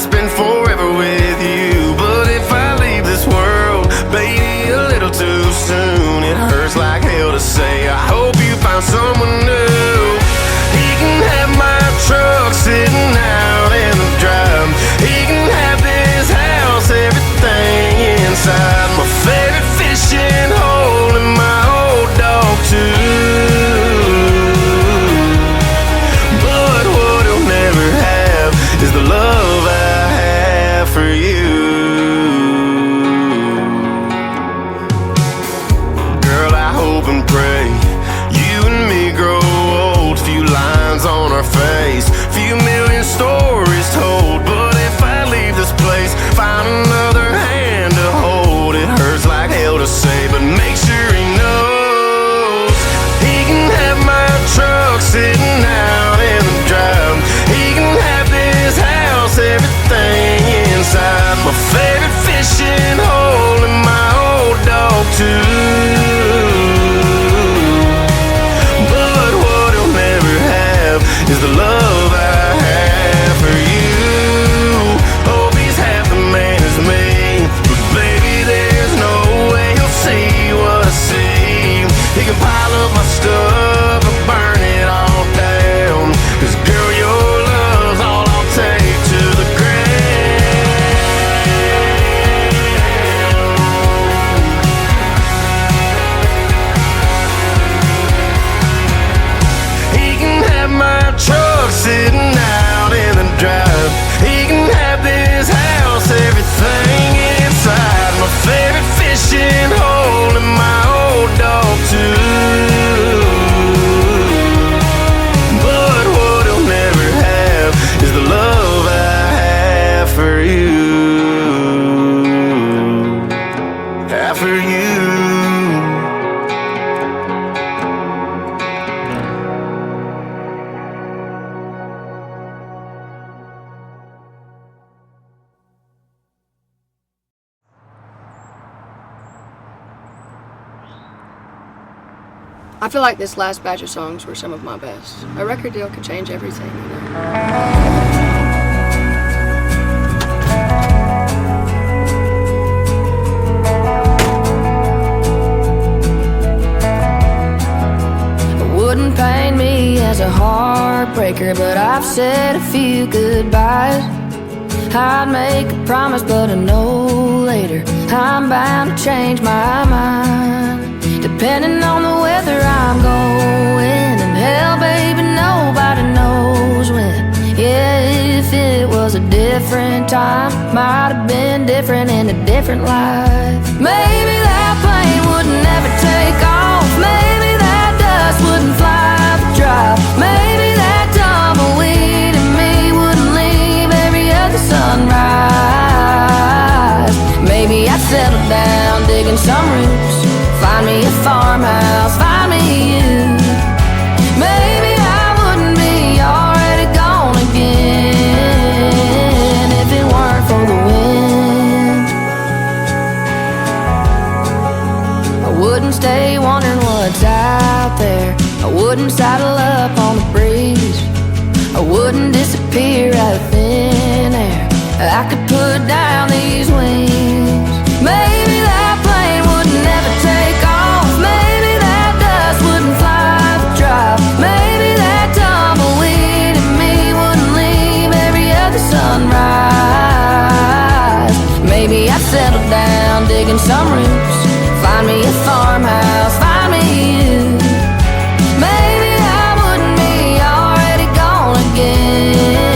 spend forever with you. But if I leave this world, baby, a little too soon, it hurts like hell to say I hope you find someone new. He can have my truck sitting out in the drive. He can have this house, everything inside, my favorite fishing hole and my old dog too. But what he'll never have is the love I have for you. Girl, I hope and pray you and me grow old. Few lines on our face, few million stories told. But if I leave this place, find another hand to hold. It hurts like hell to say, but make sure he knows. He can have my truck sitting out in the drive. He can have this house, everything inside, my favorite fishing hole and my old dog too. But what he'll never have is the love I have for you. Hope he's half the man as me, but baby, there's no way he'll see what I see. He can pile up my stuff and burn it all down, 'cause girl, your love's all I'll take to the ground. He can have my truck sitting out in the drive. He can have this house, everything inside, my favorite fishing hole and my old dog too. But what he'll never have is the love I have for you. Have for you. I feel like this last batch of songs were some of my best. A record deal could change everything, you know. It wouldn't pain me as a heartbreaker, but I've said a few goodbyes. I'd make a promise, but I know later I'm bound to change my mind. Depending on the weather I'm going, and hell, baby, nobody knows when. Yeah, if it was a different time, might have been different in a different life. Maybe that plane wouldn't ever take off. Maybe that dust wouldn't fly the drive. Maybe that tumbleweed in me wouldn't leave every other sunrise. Maybe I'd settle down, digging some roots, find me a farmhouse, find me you. Maybe I wouldn't be already gone again if it weren't for the wind. I wouldn't stay wondering what's out there. I wouldn't saddle up on the breeze. I wouldn't disappear out of thin air. I could put down these wings. Maybe that plane wouldn't ever take off. Maybe that dust wouldn't fly the drive. Maybe that tumbleweed in me wouldn't leave every other sunrise. Maybe I'd settle down, digging some roots, find me a farmhouse, find me you. Maybe I wouldn't be already gone again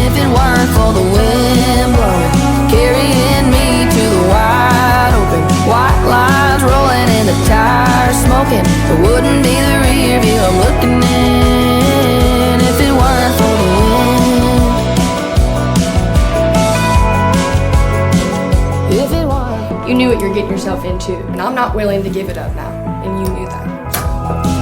if it weren't for the wind blowing, carrying me to the wide open. White lines rolling in the tires, smoking. It wouldn't be the rear view I'm looking in if it weren't for the wind. If it weren't. You knew what you're getting yourself into, and I'm not willing to give it up now, and you knew that.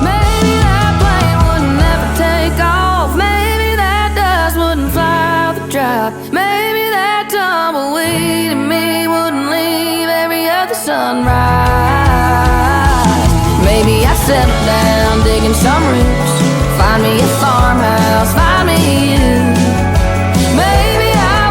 Maybe that plane wouldn't ever take off. Maybe that dust wouldn't fly the drive. Maybe that tumbleweed in me wouldn't leave every other sunrise. Maybe I'd settle down, digging some roots, find me a farmhouse, find me you. Maybe I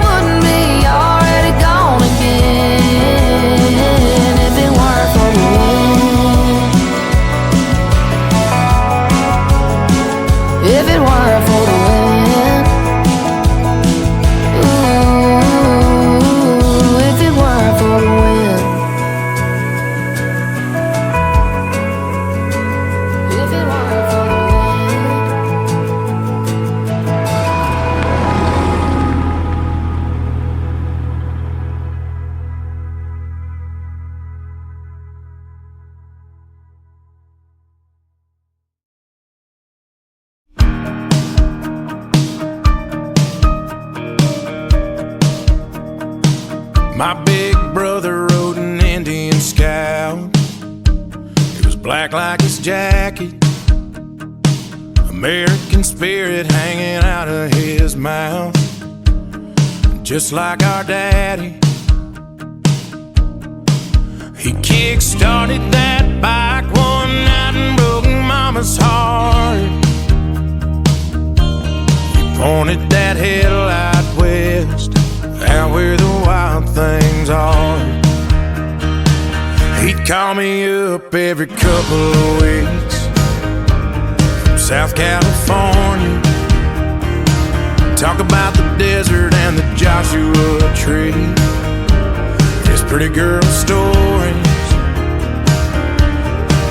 My big brother rode an Indian Scout. He was black like his jacket, American spirit hanging out of his mouth, just like our daddy. He kick-started that bike one night and broke Mama's heart. He pointed that headlight west, out where the wild things are. He'd call me up every couple of weeks from South California, talk about the desert and the Joshua Tree, his pretty girl stories,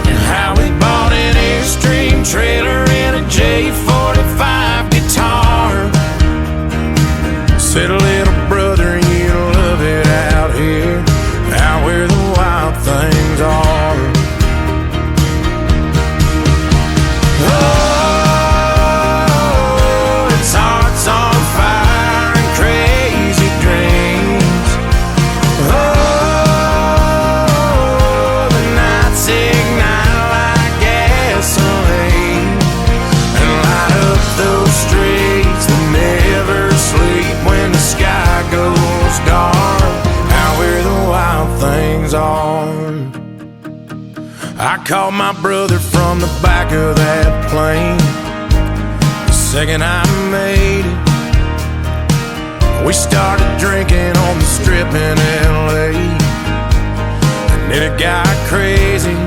and how he bought an Airstream trailer and a J45 guitar. Said, little brother, you'll love it out here, out where the wild things are. Oh, its heart's on fire and crazy dreams. Oh, the nights ignite like gasoline and light up those streets that never sleep when the sky goes dark, out where the wild things are. I called my brother from the back of that plane the second I made it. We started drinking on the strip in LA, and then it got crazy.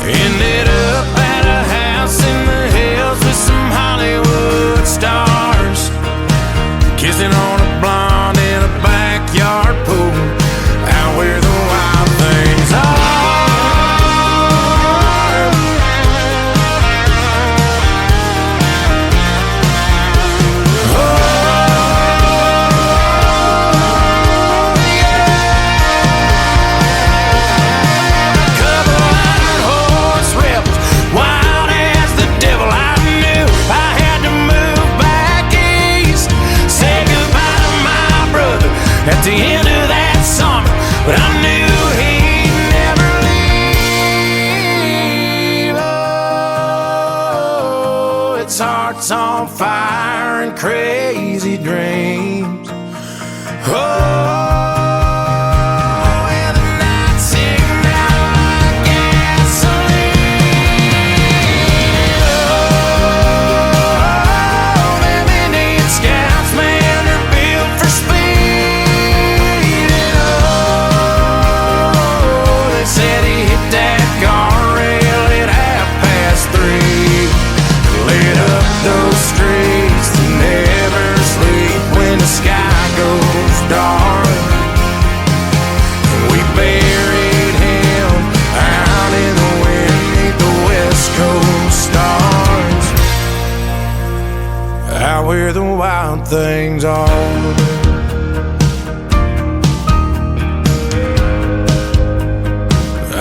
Ended up at a house in the hills with some Hollywood stars, kissing on a blonde in a backyard pool, out where the wild things are. Oh, yeah. A couple hundred horse rebels, wild as the devil. I knew I had to move back east, say goodbye to my brother at the end of that summer, but I knew he'd never leave. Oh, its heart's on fire and crazy dreams. Oh, and the nights ignite like gasoline. Oh, them Indian Scouts, man, they're built for speed. And oh, they said he hit that guardrail at 3:30, lit up those streets that never sleep when the sky goes dark. We buried him out in the wind beneath the West Coast stars, out where the wild things are.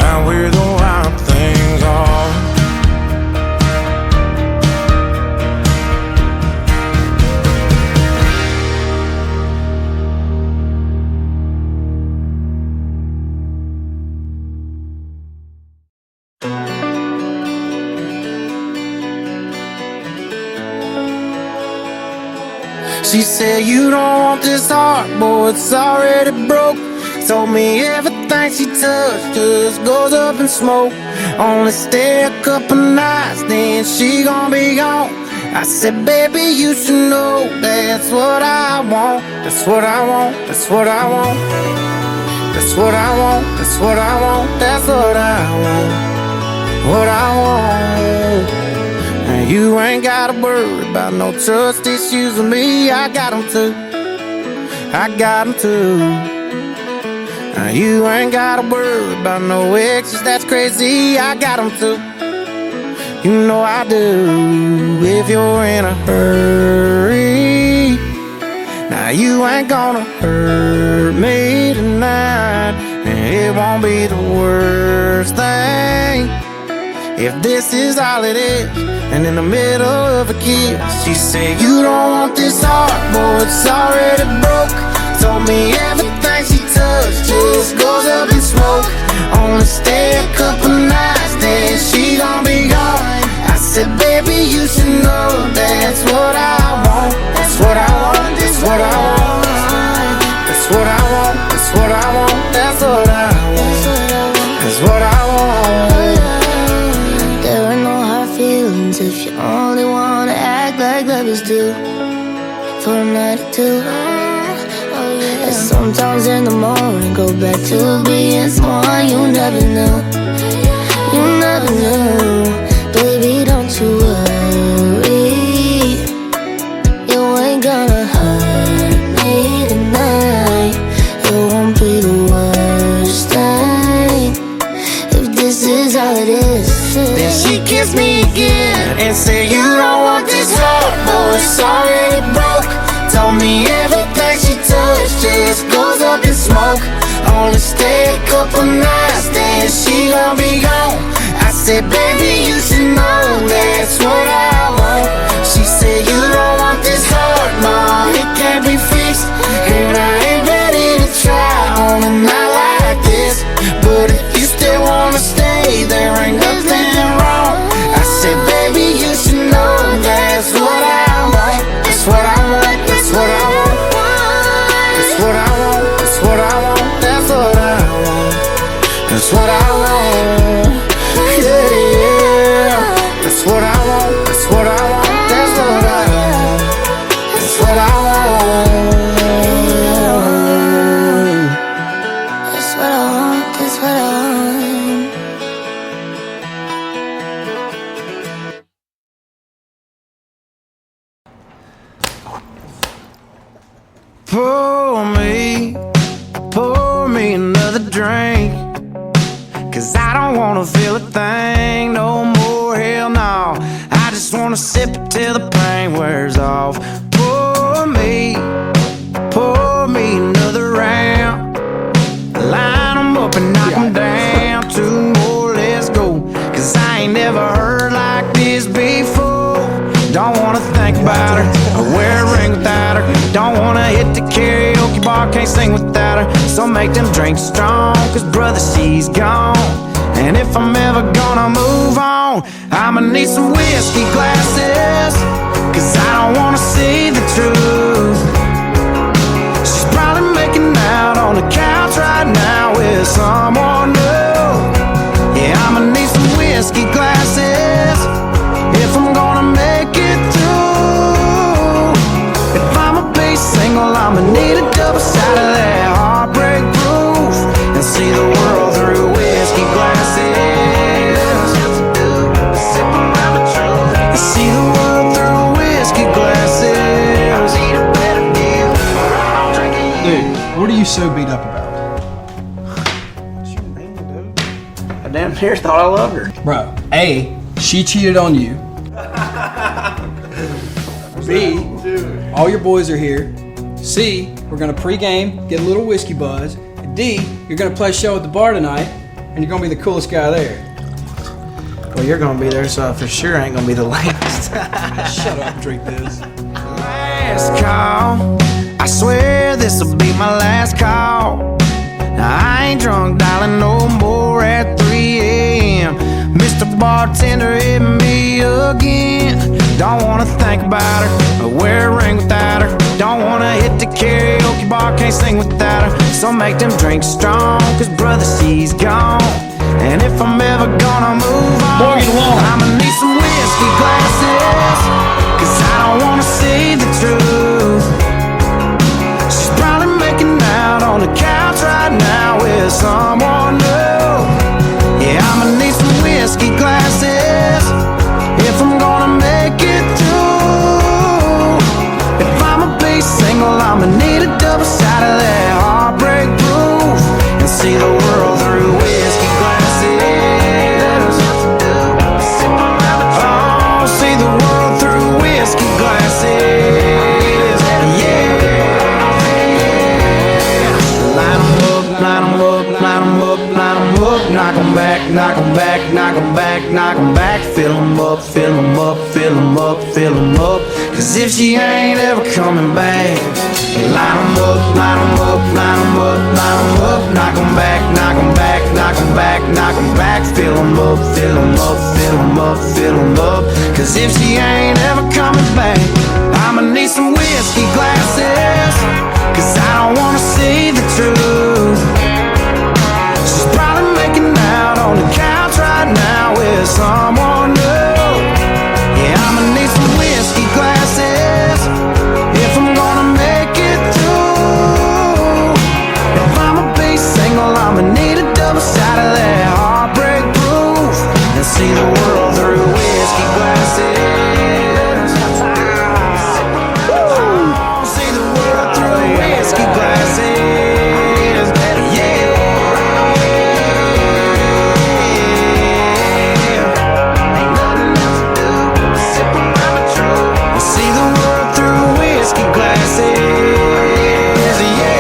Out where the wild things are. She said, you don't want this heart, boy, it's already broke. Told me everything she touched just goes up in smoke. Only stay a couple nights, then she gon' be gone. I said, baby, you should know that's what I want. That's what I want, that's what I want. That's what I want, that's what I want. That's what I want, what I want. And you ain't gotta worry about no trust issues with me. I got them too, I got them too. Now you ain't gotta worry about no exes, that's crazy. I got them too, you know I do. If you're in a hurry, now you ain't gonna hurt me tonight. And it won't be the worst thing if this is all it is, and in the middle of a kiss she said, you don't want this heart, boy, it's already broke. me everything she touched just goes up in smoke. Only stay a couple nights, then she gon' be gone. I said, baby, you should know that's what I want. That's what I want, that's what I want. That's what I want, that's what I want. That's what I want, that's what I want. There are no hard feelings if you only wanna act like lovers do for a night or two. And sometimes in the morning go back to being someone you never knew. You never knew. Baby, don't you worry, you ain't gonna hurt me tonight. It won't be the worst thing if this is all it is. Then she kissed me again and said, you don't want this heart, boy, it's already broke. Told me everything she touched just goes up in smoke. Only stay a couple nights, then she gon' be gone. I said, baby, you should know that's what I want. She said, you don't want this heart, ma, it can't be fixed. And I ain't ready to try on a night like this. But if you still wanna stay, there ain't nothing wrong. I said, baby, you should know that's what I want. That's what I want, that's what I want. That's what I want, that's what I want. That's what I want, that's what I want. Yeah, yeah. That's what I want, that's what I want. That's what I want, that's what I want. That's what I want, that's what I want. Pour me another drink. 'Cause I don't wanna feel a thing no more, hell no. I just wanna sip it till the pain wears off. Pour me another round. Line 'em up and knock 'em down. Two more, let's go. 'Cause I ain't never heard like this before. Don't wanna think about her or wear a ring without her. Don't wanna hit the karaoke bar, can't sing without her. So make them drinks strong, 'cause brother, she's gone. And if I'm ever gonna move on, I'ma need some whiskey glasses. 'Cause I don't wanna see the truth. She's probably making out on the couch right now with someone new. Yeah, I'ma need some whiskey glasses if I'm gonna make it through. If I'ma be single, I'ma need a double shot of that heartbreak proof. And see the world through whiskey glasses. And see the world through whiskey glasses. Dude, what are you so beat up about? I damn near thought I loved her. Bro, A, she cheated on you. B, all your boys are here. C, we're gonna pregame, get a little whiskey buzz. And D, you're gonna play a show at the bar tonight, and you're gonna be the coolest guy there. Well, you're gonna be there, so I for sure ain't gonna be the last. Shut up and drink this. Last call, I swear this'll be my last call. Now, I ain't drunk, darling, no more at 3 a.m. Mr. Bartender hit me again. Don't wanna think about her or wear a ring without her. Don't wanna hit the karaoke bar, can't sing without her. So make them drinks strong, 'cause brother, she's gone. And if I'm ever gonna move on, I'ma need some whiskey glasses. 'Cause I don't wanna see the truth. She's probably making out on the couch right now with someone new. Yeah, I'ma need some whiskey glasses if I'm gonna make it through. If I'ma be single, I'ma need a double shot of that heartbreak proof. And see the world through whiskey glasses. Oh, see the world through whiskey glasses. Yeah. Line 'em up, line 'em up, line 'em up, line 'em up. Knock 'em back, knock 'em back, knock 'em back, knock 'em back. Fill 'em up, fill 'em up, fill 'em up, fill 'em up. 'Cause if she ain't ever coming back, line 'em up, line 'em up, fill 'em up, fill 'em up, fill 'em up, fill 'em up. Cause if she ain't ever coming back, I'ma need some whiskey glasses. Cause I don't wanna see the truth. She's probably making out on the couch right now with someone new. Yeah, I'ma need some whiskey glasses if I'm gonna make it through. If I'ma be single, I'ma need a double shot of that heartbreak proof and see the world through whiskey glasses. See the world through whiskey glasses. Yeah. Ain't nothing else to do but sip on my Patron and see the world through whiskey glasses. Yeah.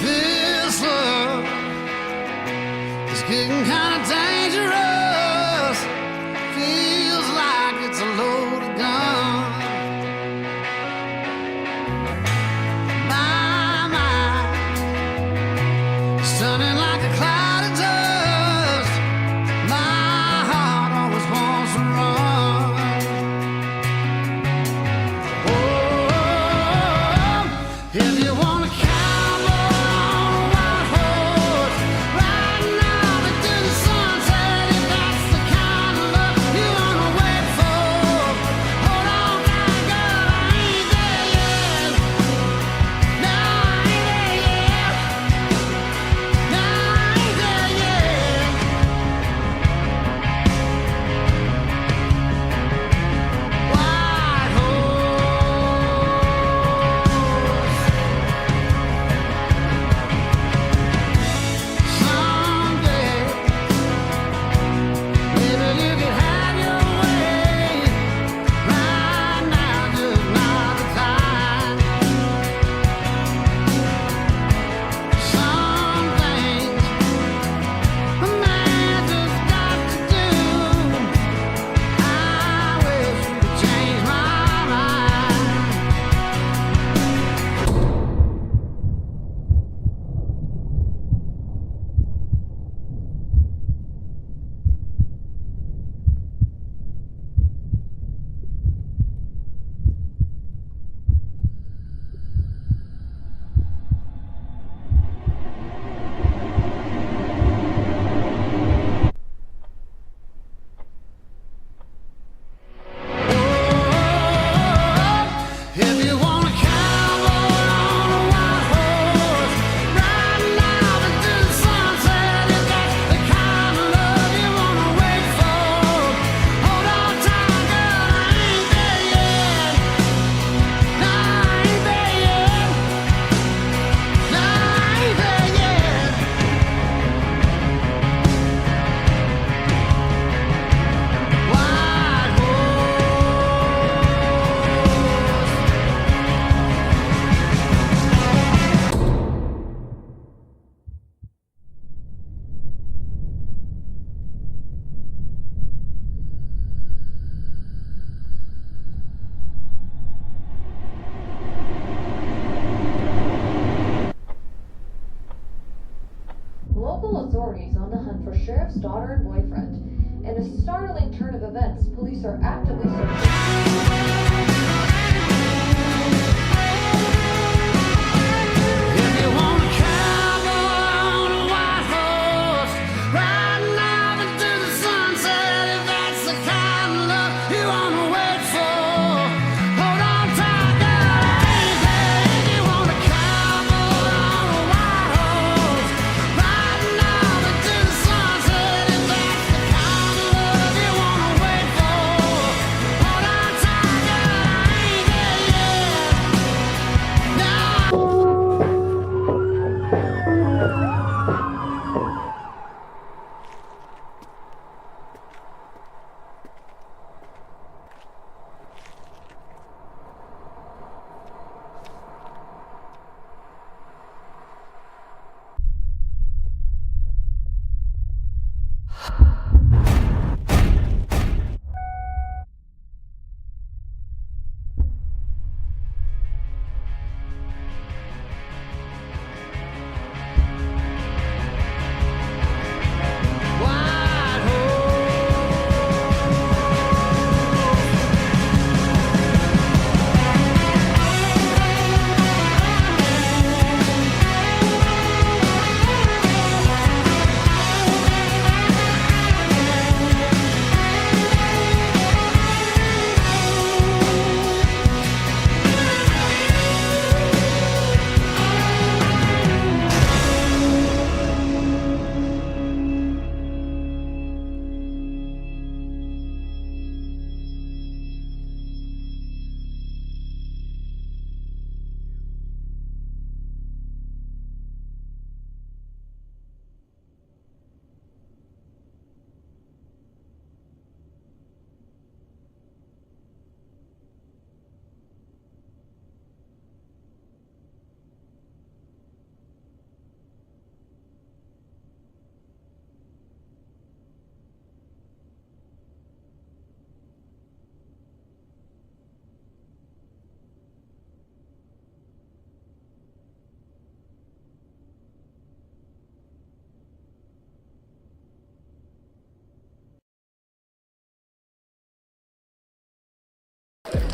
This love is getting kind of dangerous. Feels like it's a loaded gun. My mind is turning like a cloud of dust. My heart always wants to run. Oh, if you wanna cowboy on a white horse, right now into the sunset, if that's the kind of love you wanna wait for, hold on tight, girl, I ain't there yet. No, I ain't there yet. No, I ain't there yet. White horse. Someday, maybe you could have your way. Right now, just not the time. Some things a man just got to do. I wish you could change my mind. If you want a cowboy on a white horse, right now into the sunset, if that's the kind of love you wanna wait for, hold on tight, girl, I ain't there yet. No, I ain't there yet. No, I ain't there yet. White Local authorities on the hunt for sheriff's daughter and boyfriend. In a startling turn of events, police are actively searching. If you wanna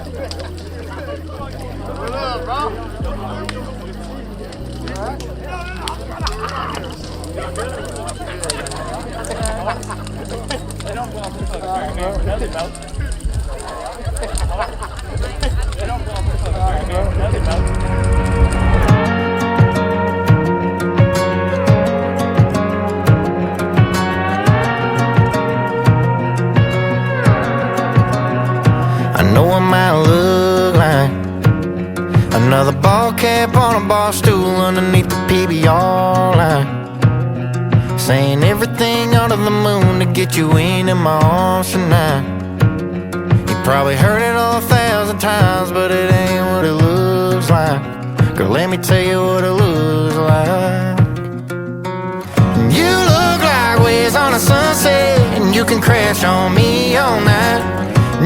I know I might look like another ball cap on a bar stool underneath the PBR line, saying everything under the moon to get you into my arms tonight. You probably heard it 1,000 times, but it ain't what it looks like. Girl, let me tell you what it looks like. You look like waves on a sunset, and you can crash on me all night.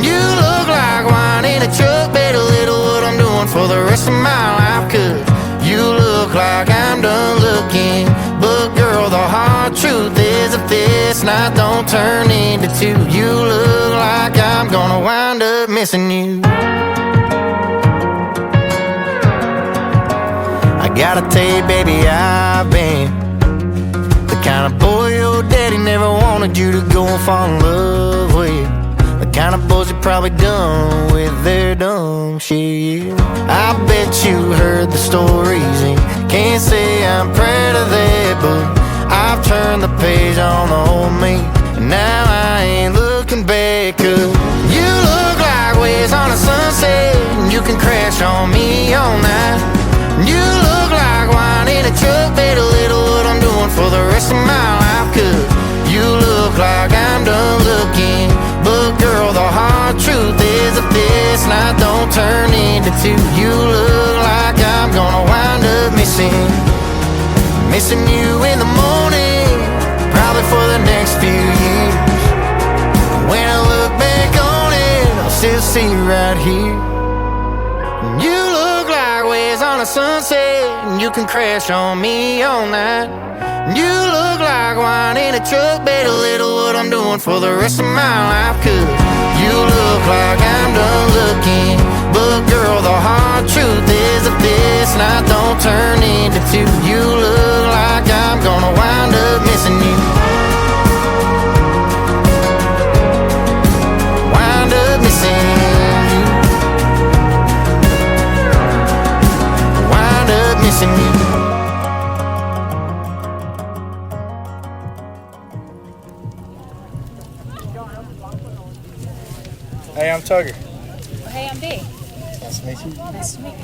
You look like wine in a truck, better little what I'm doing for the rest of my life. Cause you look like I'm done looking, but girl, the hard truth is if this night don't turn into two, you look like I'm gonna wind up missing you. I gotta tell you, baby, I've been the kind of boy your daddy never wanted you to go and fall in love with, the kind of boys you probably done with their dumb shit. I bet you heard the stories and can't say I'm proud of that, but I've turned the page on the old me, and now I ain't looking back. Cause you look like waves on a sunset, and you can crash on me all night. You look like wine in a truck, better little what I'm doing for the rest of my life. Cause you look like I'm done looking, but girl, the hard truth is if this night don't turn into two, you look like I'm gonna wind up missing you in the morning, probably for the next few years. When I look back on it, I'll still see you right here. You look like waves on a sunset, and you can crash on me all night. You look like wine in a truck, better little what I'm doing for the rest of my life. Cause you look like I'm done looking, but girl, the hard truth is if this night don't turn into two, you look like I'm gonna wind up missing you. Wind up missing you. Wind up missing you. Hey, I'm Tugger. Hey, I'm Dee. Nice to meet you. Nice to meet you.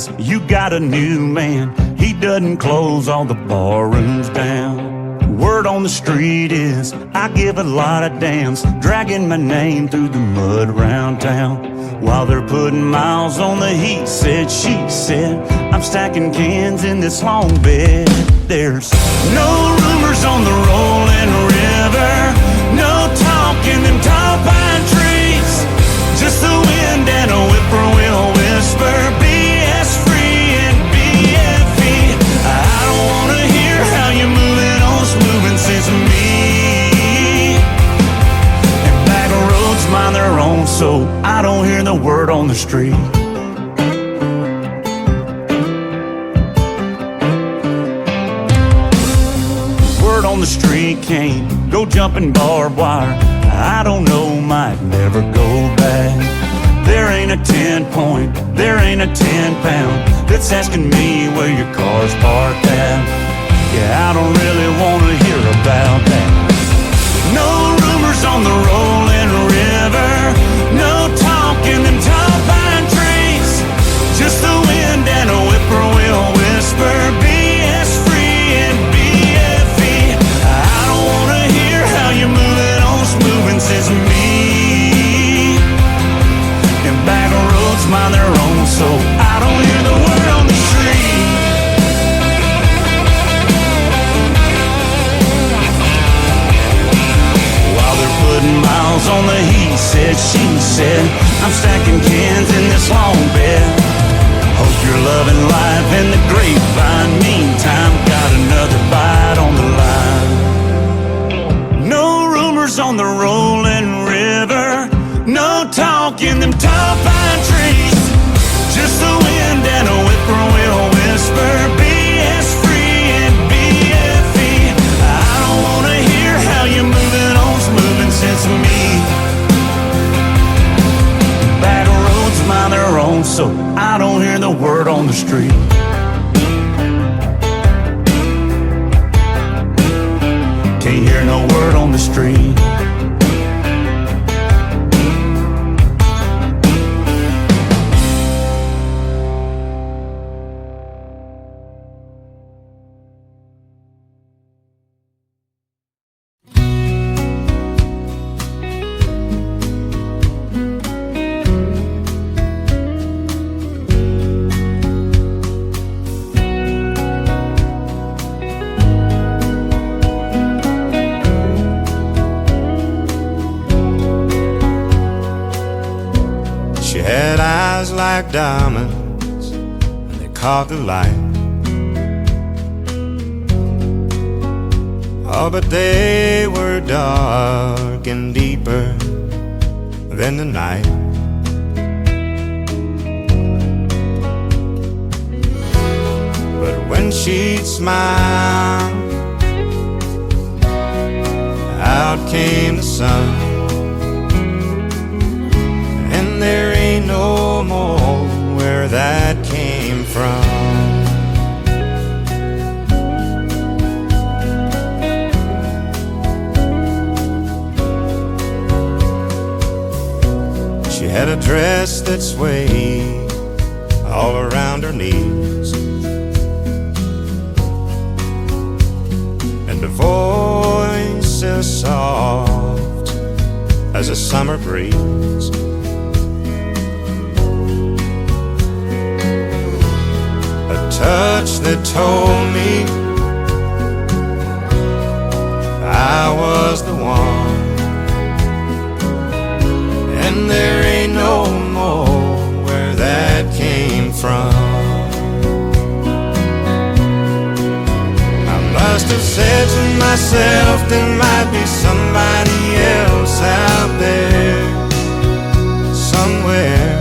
is you got a new man. He doesn't close all the bar rooms down. Word on the street is I give a lot of damns, dragging my name through the mud round town. While they're putting miles on the he said, she said, I'm stacking cans in this long bed. There's no rumors on the rolling river, no talk in them tall pine trees, just the wind and a whippoorwill whisper, BS free and BFE. I don't wanna hear how you're moving on smoothing sesame. And back roads mind their own, so I don't hear the word on the street. Word on the street can't go jumping barbed wire. I don't know, might never go back. There ain't a 10-point, there ain't a 10-pound that's asking me where your car's parked at. Yeah, I don't really wanna hear about that. No rumors on the rolling river, no talk in them tall pine trees, just the wind and a whippoorwill whisper, BS free and BFE. I don't wanna hear how you're moving on smoothing sesame. And back roads mind their own, so I don't hear the word on the street. While they're putting miles on the he said, she said, I'm stacking cans in this long bed. Hope you're loving life in the grapevine. Meantime, got another bite on the line. No rumors on the rolling river, no talk in them tall pine trees, just the wind and a whippoorwill whisper, BS free and BFE. I don't wanna hear how you're moving on smoothing sesame. Back roads mind their own, so I don't hear the word on the street. Can't hear no word on the street. She had eyes like diamonds, and they caught the light. Oh, but they were dark and deeper than the night. But when she'd smile, out came the sun. And there ain't no more where that came from. She had a dress that swayed all around her knees, and a voice as soft as a summer breeze. Touch that told me I was the one, and there ain't no more where that came from. I must have said to myself there might be somebody else out there somewhere.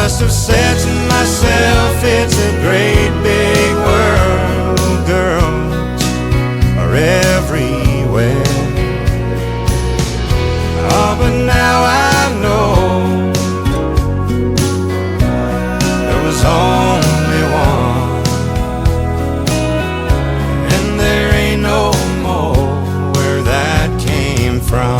Must have said to myself it's a great big world, girls are everywhere. Oh, but now I know there was only one, and there ain't no more where that came from.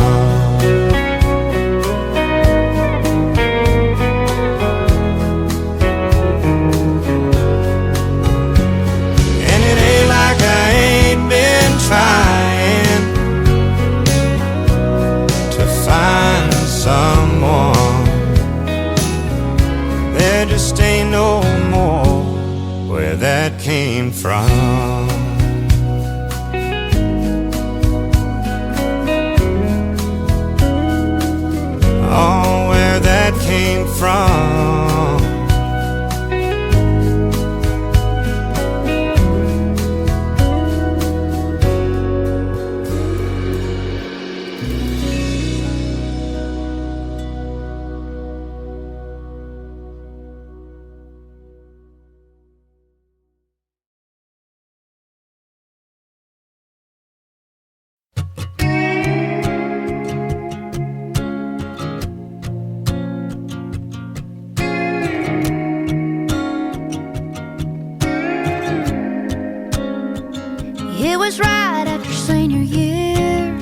that came from. Oh, where that came from. It was right after senior year,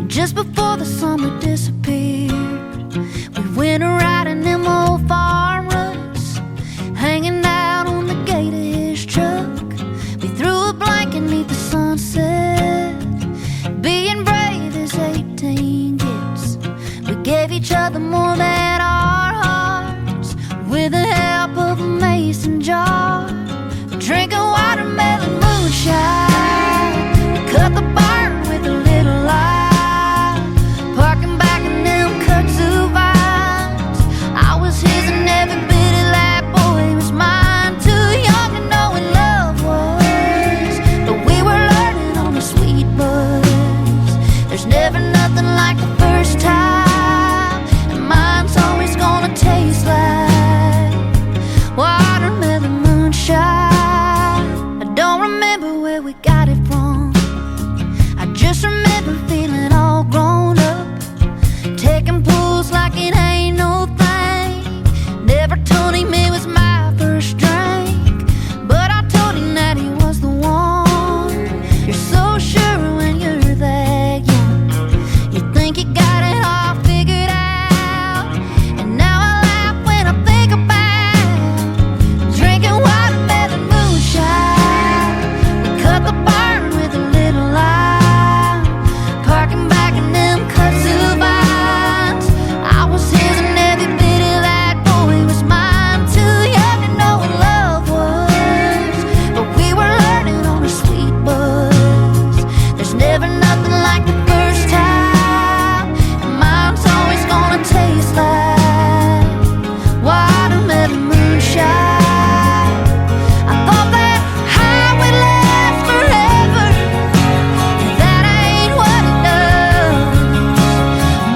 just before the summer disappeared. We went riding them old farm ruts, hanging out on the gate of his truck. We threw a blanket neath the sunset, being brave as 18 gets. We gave each other more than our hearts, with the help of a mason jar, drinking watermelon moonshine. Cut the barn with a little light, parking back in them kudzu vines. I was his and every bit of that boy was mine. Too young to know what love was, but we were learning on the sweet buzz. There's never nothing like the first time, and mine's always gonna taste like watermelon moonshine. I don't remember where we got it from, just remember feeling all grown up, taking pulls like it ain't no thing. Never told him it was my first drink, but I told him that he was the one. You're so sure when you're that young, you think you got it all figured out. And now I laugh when I think about drinking watermelon moonshine. We cut the barn with a little light, parking back in them kudzu vines. I was his and every bit of that boy was mine. Too young to know what love was, but we were learning on a sweet buzz. There's never nothing like the first time, and mine's always gonna taste like watermelon moonshine. I thought that high would last forever, that ain't what it does.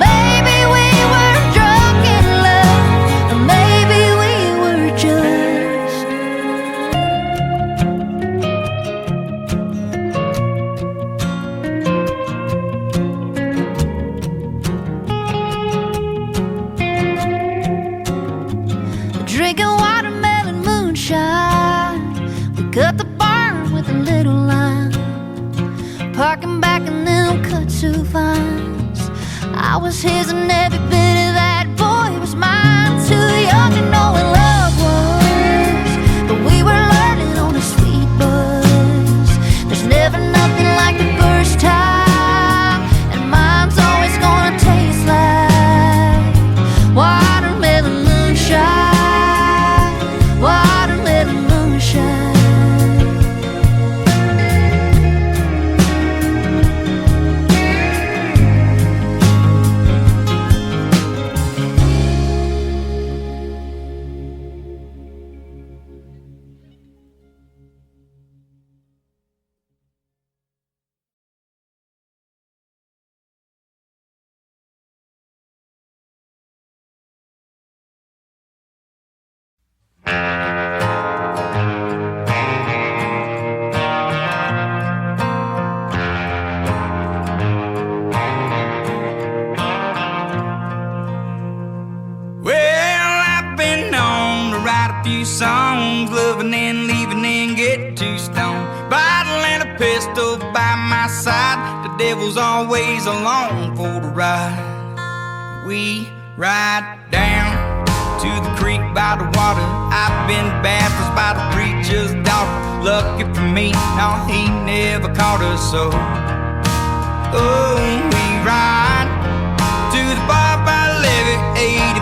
Maybe we were drunk in love, or maybe we were just drinking watermelon moonshine. We cut the barn with a little line, parking back in them kudzu vines. I was his and every bit of that boy was mine. Too young to know what love was, but we were learning on a sweet buzz. There's never nothing like the first time, and mine's always gonna taste like watermelon moonshine. Watermelon moonshine. Well, I've been known to write a few songs, loving and leaving and get too stoned. Bottle and a pistol by my side, the devil's always along for the ride. We ride down to the creek by the water. I've been baptized by the preacher's daughter. Lucky for me, no, he never caught us so. Oh, we ride to the bar by the levee,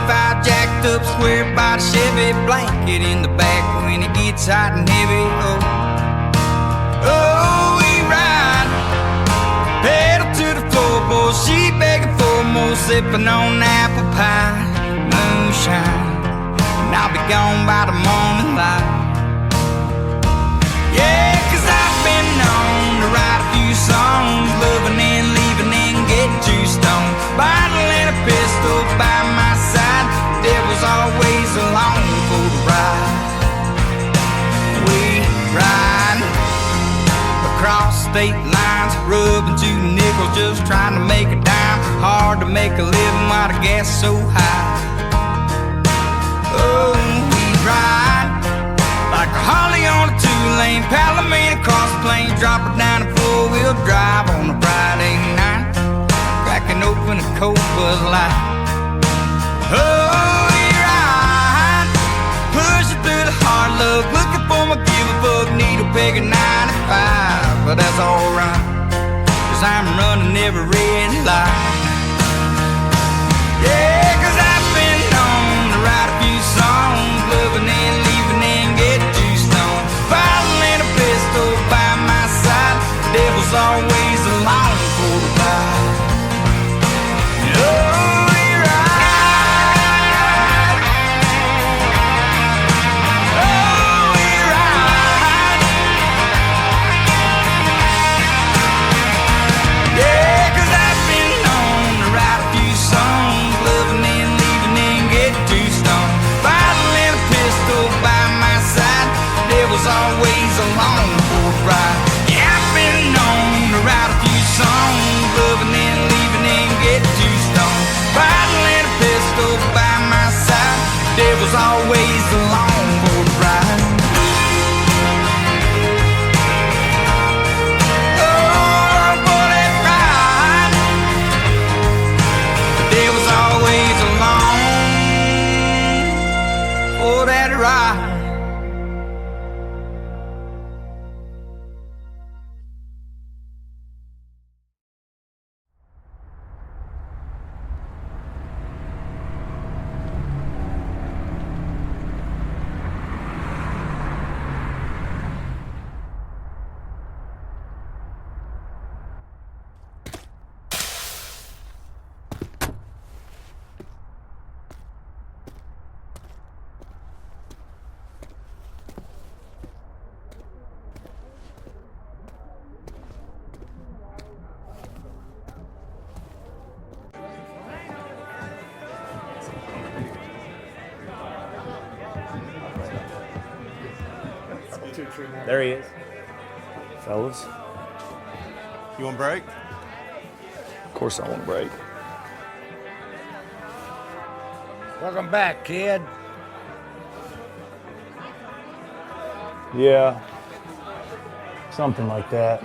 85 jacked up square body Chevy, blanket in the back when it gets hot and heavy. Oh, she begging for more, sipping on apple pie, moonshine, and I'll be gone by the morning light. Yeah, 'cause I've been known to write a few songs, loving and leaving and getting too stoned. Bottle and a pistol by my side, the devil's always along for the ride. We ride across state lines, rubbing 2 nickels, just trying to make a dime. Hard to make a living while the gas is so high. Oh, we ride like a Harley on a 2-lane, Palomino across the plains, drop it down a 4-wheel drive on a Friday night, cracking open a cold Bud Light. Oh, we ride, pushing through the hard luck, looking for my give-a-fuck needle, pegging 95, but that's alright, 'cause I'm running every red light. Yeah, 'cause I've been known to write a few songs, loving and leaving and getting too stoned. Bottle and a pistol by my side, the devil's always along for the ride. Oh, we ride. Oh, we ride. Yeah, 'cause I've been known to write a few songs, loving and leaving and getting too stoned. Bottle and a pistol by my side, devil's always along for a ride. Yeah, I've been known to write a few songs, loving and leaving and getting too stoned. Bottle and a pistol by my side, devil's always along for a ride. Oh, for that ride, the devil's always along for that ride. There he is. Fellas. You want a break? Of course I want a break. Welcome back, kid. Yeah. Something like that.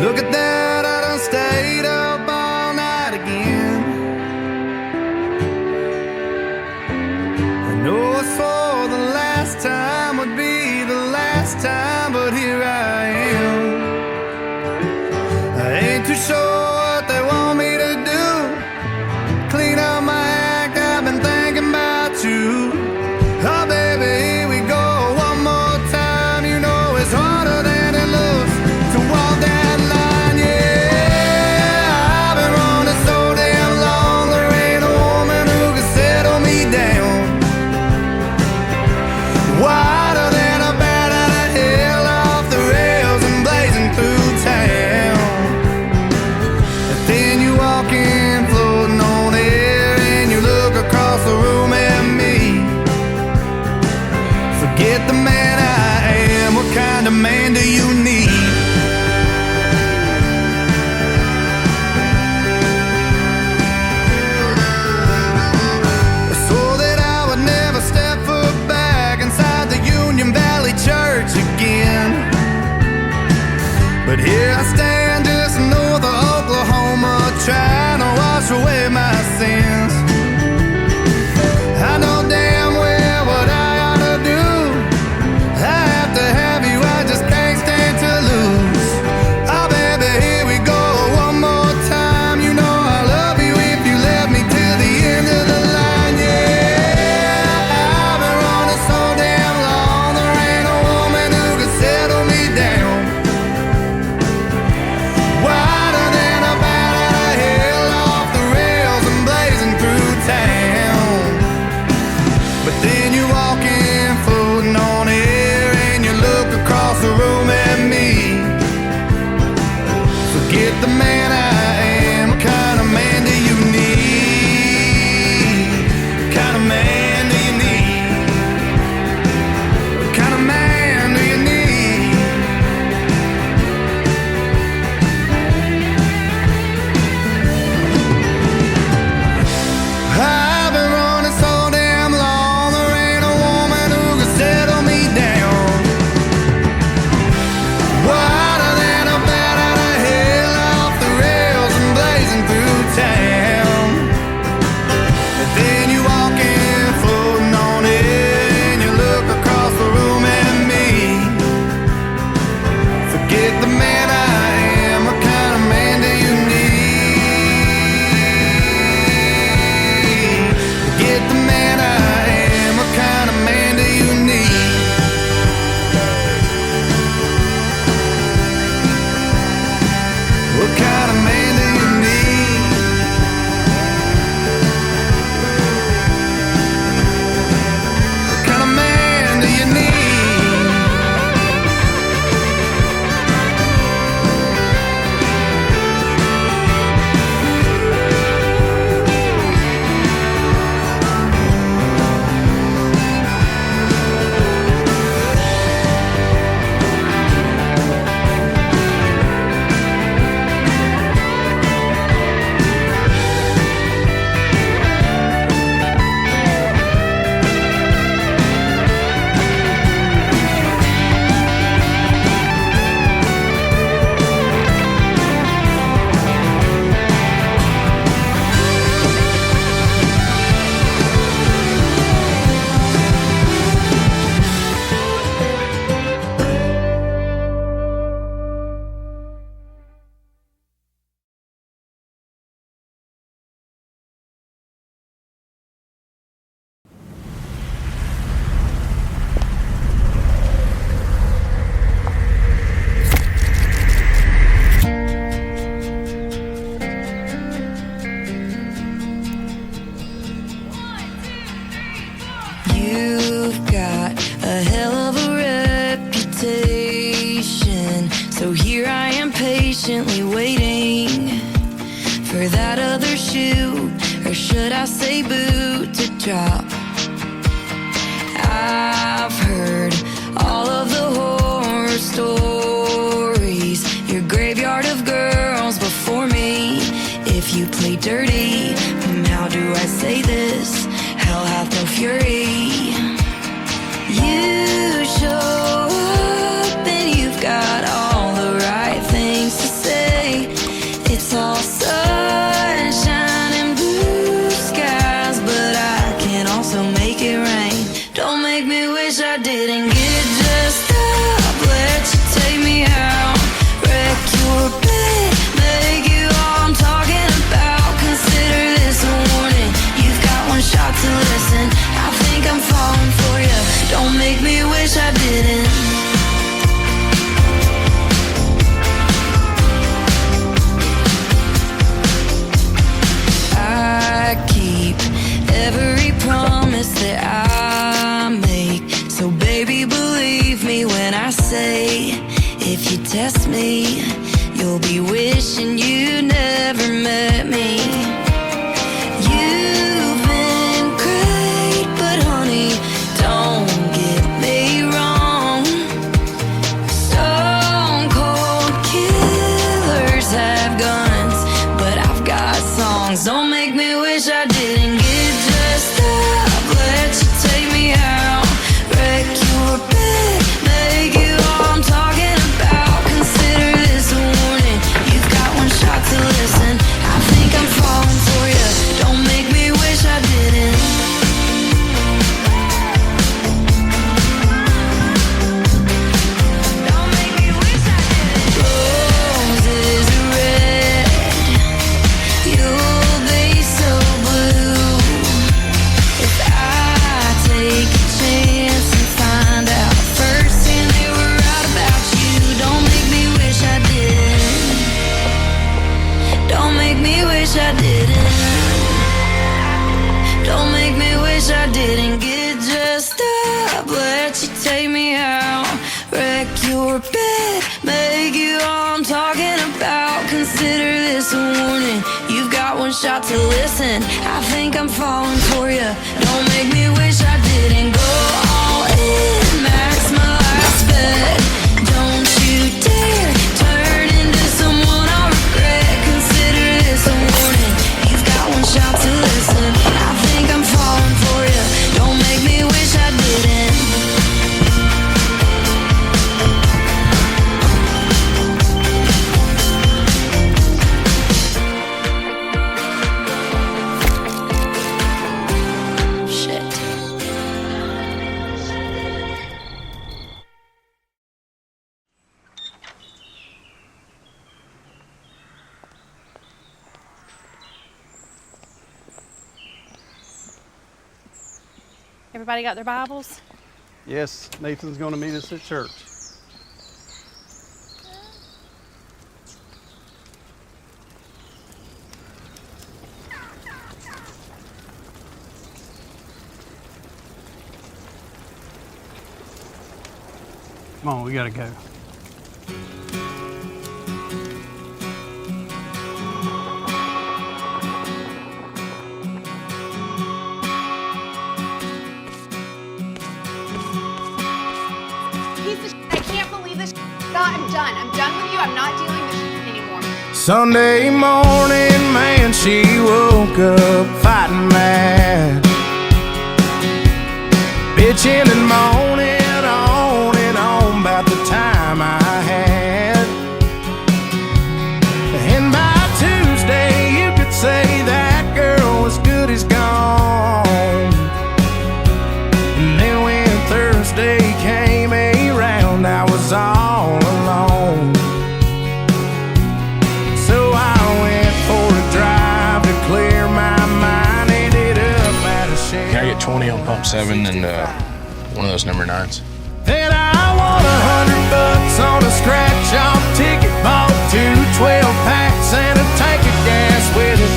Look at that, I done stayed up all night again. I know I swore the last time would be the last time, but here I am. I ain't too sure what they want me to do. Clean up my act, I've been thinking about you. Oh baby, here we go one more time. You know it's harder than it looks to walk that line, yeah. I've been running so damn long, there ain't a woman who can settle me down. Wider than a bat out of hell, off the rails and blazing through town. And then you walk in, floating on air, and you look across the room at me. Forget the man I am, what kind of man do you need? I swore that I would never step foot back inside the Union Valley Church again. But here I stand just north of Oklahoma, trying to wash away my sins. I know damn well what I ought to do. You've got a hell of a reputation, so here I am patiently waiting for that other shoe, or should I say boot, to drop. I've heard all of the horror stories, your graveyard of girls before me. If you play dirty, how do I say this? Hell hath no fury. You show up and you've got all the right things to say. It's all sunshine and blue skies, but I can also make it rain. Don't make me wish I didn't get dressed up, let you take me out, wreck your bed, make you all I'm talking about. Consider this a warning, you've got one shot to listen. I think I'm falling for you, don't make me wish I didn't. I keep every promise that I make, so baby believe me when I say, if you test me, you'll be wishing you never met me. You've been great, but honey, don't get me wrong. Stone cold killers have guns, but I've got songs. Don't make me wish I didn't get dressed up, let you take me out, wreck your bed, make you all I'm talking about. Consider this a warning, you've got one shot to listen. I think I'm falling for you, don't make me wish I didn't. Don't make me wish I didn't. Roses are red, you'll be so blue. If I take a chance and find out firsthand they were right about you, don't make me wish I didn't. Don't make me wish I didn't. Don't make me wish I didn't get dressed up, let you take me out, wreck your bed, make you all I'm talking about. Consider this a warning, you've got one shot to listen. I think I'm falling for you, don't make me wish I didn't. Go all in, max my last bet. Don't you dare turn into someone I'll regret. Consider this a warning, you've got one shot to listen. I think I'm falling for you, don't make me wish I didn't. Shit. Everybody got their Bibles? Yes, Nathan's going to meet us at church. Come on, we gotta go. Piece of shit. I can't believe this shit. I'm done. I'm done with you. I'm not dealing with this shit anymore. Sunday morning, man, she woke up fighting mad, bitching and moaning on and on about the time I had. And by Tuesday, you could say that girl was good as gone. And then when Thursday came around, I was all alone. So I went for a drive to clear my mind. Ended up at a shed. Can I get 20 on pump 7 and one of those number 9s? Then I won $100 on a scratch-off ticket. Bought 2 12-packs and a tank of gas with it.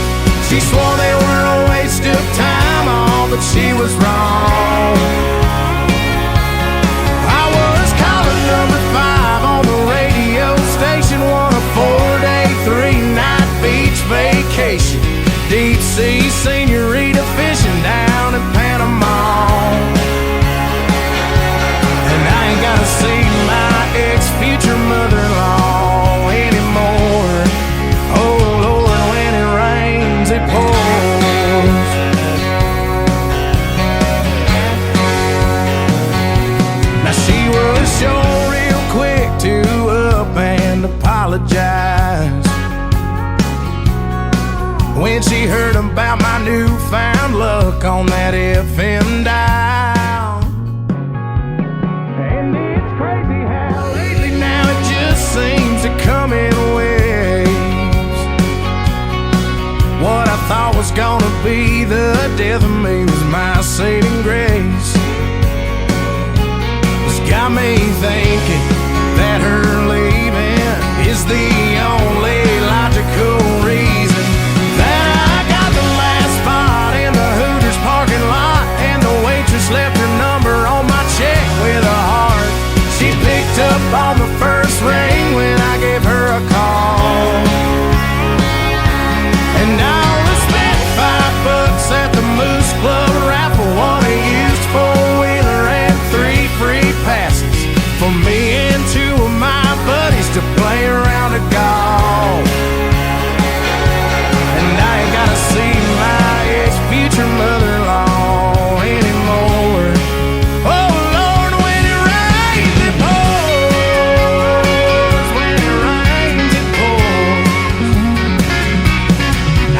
She swore they were a waste of time off, but she was wrong. I was calling number 5 on the radio station, won a 4-day, 3-night beach vacation. Deep sea senorita fishing down in Panama. And I ain't gotta see my ex-future mother-in-law anymore. Oh Lord, when it rains, it pours. Now she was sure real quick to up and apologize when she heard about my newfound luck on that FM dial. And it's crazy how lately now it just seems to come in waves. What I thought was gonna be the death of me was my saving grace. It's got me thinking that her leaving is the only logical reason that I got the last spot in the Hooters parking lot, and the waitress left her number on my check with a heart. She picked up on the first ring when I gave her a call. And I'll spent $5 at the Moose Club raffle, won a used 4-wheeler and 3 free passes for me and 2 of my buddies to play around a golf. And I ain't gotta see my ex-future mother-in-law anymore. Oh Lord, when it rains, it pours. When it rains, it pours.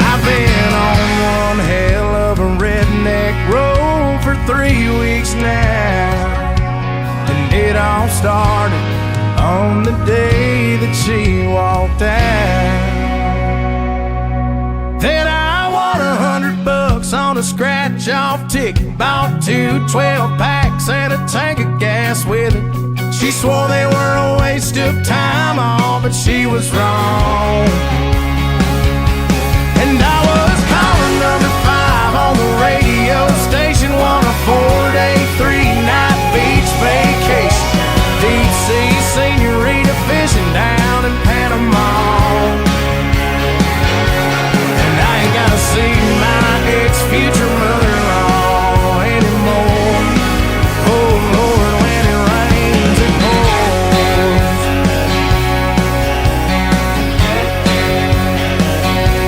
I've been on one hell of a redneck road for 3 weeks now, and it all started on the day that she walked out. Then I won $100 on a scratch-off ticket, bought 2 12-packs and a tank of gas with it. She swore they were a waste of time, all but she was wrong. And I was calling number 5 on the radio station, won a 4-day, 3-night beach vacation. Deep sea senorita fishing down in Panama. And I ain't gotta see my ex-future mother-in-law anymore. Oh Lord, when it rains, it pours.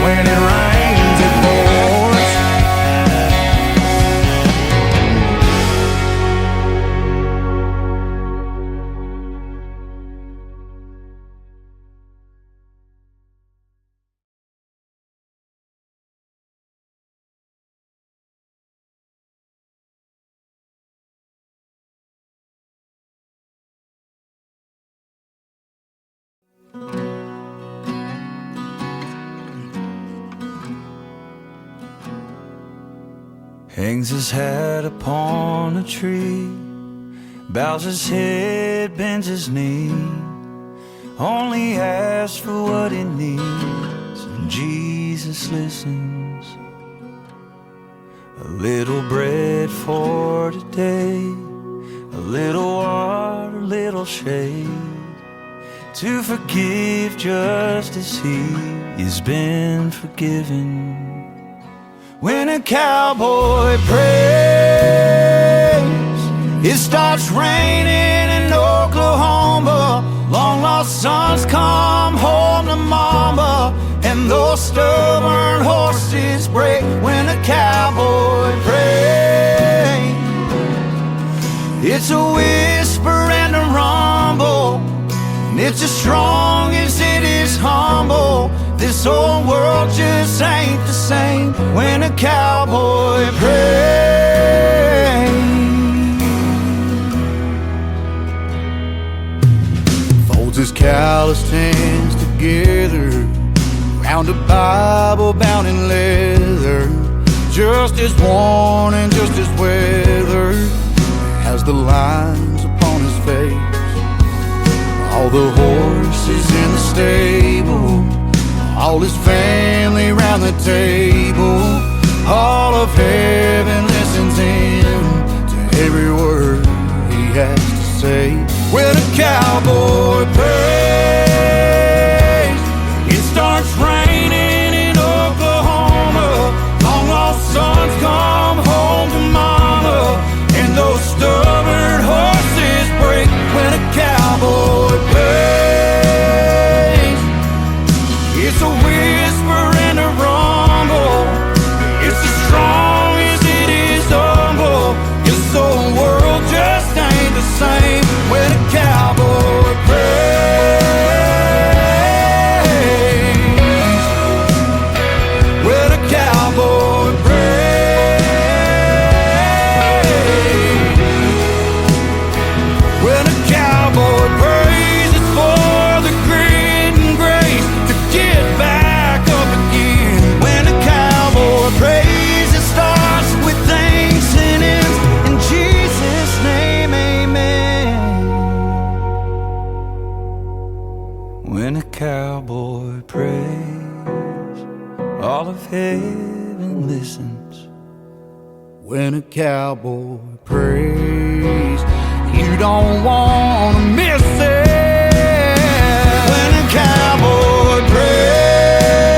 When it rains, it pours. Hangs his hat upon a tree, bows his head, bends his knee, only asks for what he needs, and Jesus listens. A little bread for today, a little water, a little shade, to forgive just as he has been forgiven. When a cowboy prays, it starts raining in Oklahoma. Long lost sons come home to mama, and those stubborn horses break. When a cowboy prays, it's a whisper and a rumble, and it's as strong as it is humble. This old world just ain't the same when a cowboy prays. Folds his calloused hands together round a Bible bound in leather, just as worn and just as weathered as the lines upon his face. All the horses in the stable, all his family round the table, All of heaven listens in to every word he has to say. When a cowboy prays, it starts raining in Oklahoma. Long lost sons come home to mama, and those stubborn horses break. When a cowboy prays, it's a whisper and a rumble. It's as strong as it is humble. This old world just ain't the same. When a cowboy prays, when a cowboy prays, when a cowboy prays, it's for the grit and grace to get back up again. When a cowboy prays, it starts with thanks and ends in Jesus' name, amen. When a cowboy prays, all of heaven listens. When a cowboy prays, you don't want to miss it. When a cowboy prays,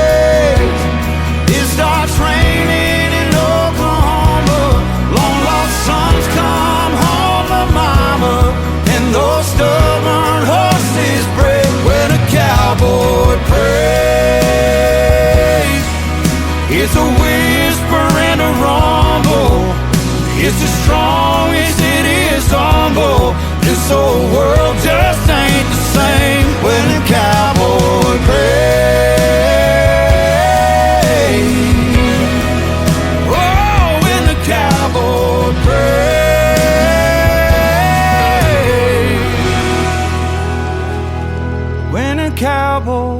it starts raining in Oklahoma. Long lost sons come home to mama, and those stubborn horses break. When a cowboy prays, it's a whisper and a rumble. It's as strong as it is humble. This old world just ain't the same. When a cowboy prays, oh, when the cowboy prays, when a cowboy